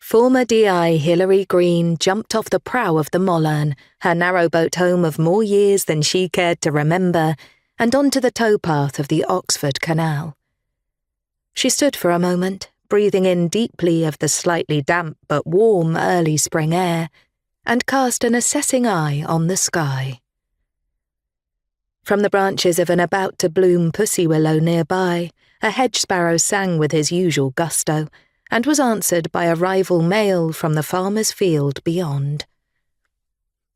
Former DI Hillary Greene jumped off the prow of the Mollern, her narrowboat home of more years than she cared to remember, and onto the towpath of the Oxford Canal. She stood for a moment, breathing in deeply of the slightly damp but warm early spring air, and cast an assessing eye on the sky. From the branches of an about-to-bloom pussy willow nearby, a hedge sparrow sang with his usual gusto, and was answered by a rival male from the farmer's field beyond.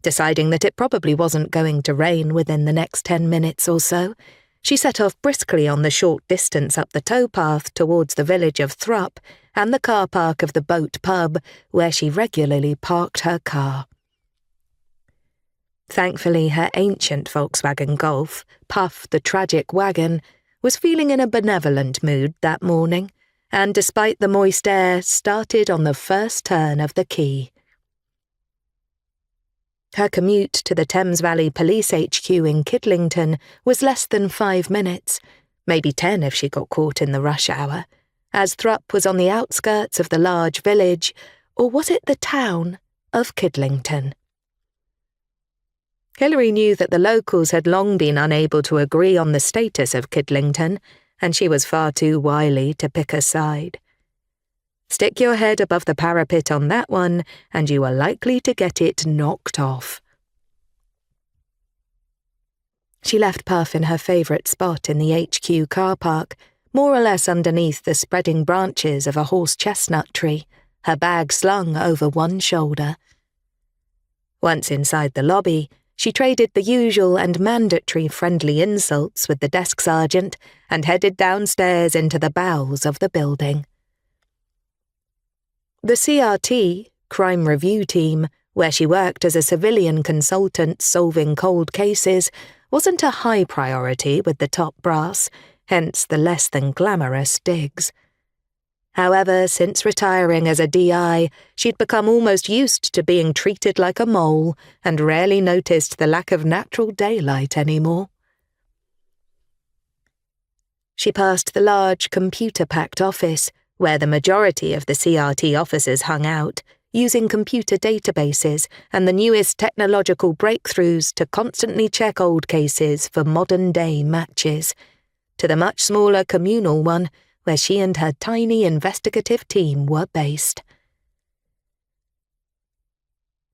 Deciding that it probably wasn't going to rain within the next 10 minutes or so, she set off briskly on the short distance up the towpath towards the village of Thrupp and the car park of the boat pub, where she regularly parked her car. Thankfully, her ancient Volkswagen Golf, Puff the tragic wagon, was feeling in a benevolent mood that morning, and despite the moist air, started on the first turn of the quay. Her commute to the Thames Valley Police HQ in Kidlington was less than 5 minutes, maybe 10 if she got caught in the rush hour, as Thrupp was on the outskirts of the large village, or was it the town, of Kidlington. Hillary knew that the locals had long been unable to agree on the status of Kidlington, and she was far too wily to pick a side. Stick your head above the parapet on that one, and you are likely to get it knocked off. She left Puff in her favourite spot in the HQ car park, more or less underneath the spreading branches of a horse chestnut tree, her bag slung over one shoulder. Once inside the lobby, she traded the usual and mandatory friendly insults with the desk sergeant and headed downstairs into the bowels of the building. The CRT, Crime Review Team, where she worked as a civilian consultant solving cold cases, wasn't a high priority with the top brass, hence the less than glamorous digs. However, since retiring as a DI, she'd become almost used to being treated like a mole and rarely noticed the lack of natural daylight anymore. She passed the large, computer-packed office, where the majority of the CRT officers hung out, using computer databases and the newest technological breakthroughs to constantly check old cases for modern-day matches, to the much smaller communal one, where she and her tiny investigative team were based.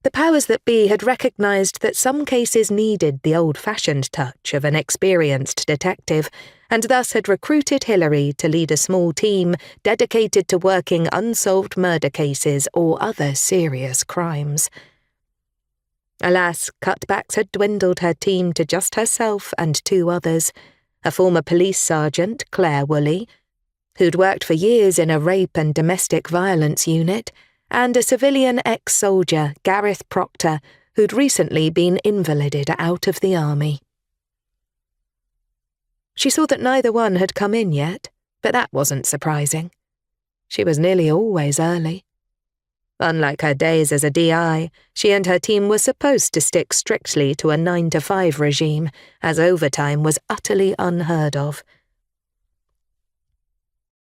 The powers that be had recognised that some cases needed the old-fashioned touch of an experienced detective, and thus had recruited Hillary to lead a small team dedicated to working unsolved murder cases or other serious crimes. Alas, cutbacks had dwindled her team to just herself and 2 others, a former police sergeant, Claire Woolley, who'd worked for years in a rape and domestic violence unit, and a civilian ex-soldier, Gareth Proctor, who'd recently been invalided out of the army. She saw that neither one had come in yet, but that wasn't surprising. She was nearly always early. Unlike her days as a DI, she and her team were supposed to stick strictly to a 9-to-5 regime, as overtime was utterly unheard of.